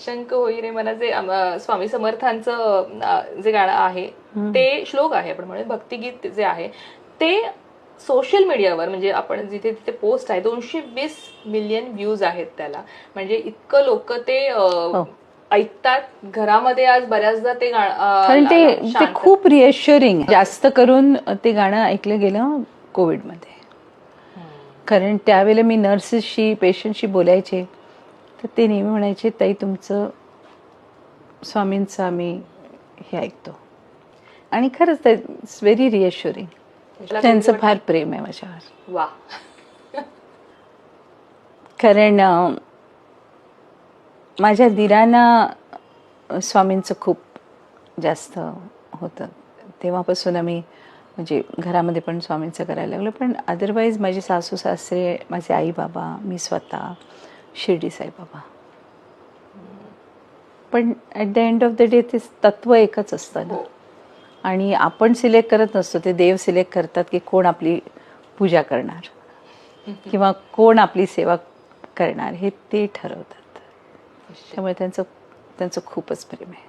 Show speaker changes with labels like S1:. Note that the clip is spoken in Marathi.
S1: निशंक होई रे मला जे स्वामी समर्थांचं जे गाणं आहे ते श्लोक आहे, आपण म्हणून भक्तिगीत जे आहे ते सोशल मीडियावर म्हणजे आपण जिथे तिथे पोस्ट आहे 220 मिलियन व्ह्यूज आहेत त्याला. म्हणजे इतकं लोक ते ऐकतात घरामध्ये. आज बऱ्याचदा ते
S2: कारण ते खूप रिअश्युरिंग. जास्त करून ते गाणं ऐकलं गेलं कोविडमध्ये. कारण त्यावेळेला मी नर्सेसशी पेशंटशी बोलायचे तर ते नेहमी म्हणायचे ताई तुमचं स्वामींचं आम्ही हे ऐकतो. आणि खरंच इट्स व्हेरी रिअश्युरिंग. त्यांचं फार प्रेम आहे माझ्यावर.
S1: वा.
S2: कारण माझ्या दिरांना स्वामींचं खूप जास्त होतं. तेव्हापासून आम्ही म्हणजे घरामध्ये पण स्वामींचं करायला लागलो. पण अदरवाईज माझे सासू सासरे, माझे आई बाबा, मी स्वतः शिर्डी साईबाबा. पण at the end of the day ते तत्व एकच असतं ना. आणि आपण सिलेक्ट करत नसतो, ते देव सिलेक्ट करतात की कोण आपली पूजा करणार किंवा कोण आपली सेवा करणार हे ते ठरवतात. त्यामुळे त्यांचं खूपच प्रेम आहे.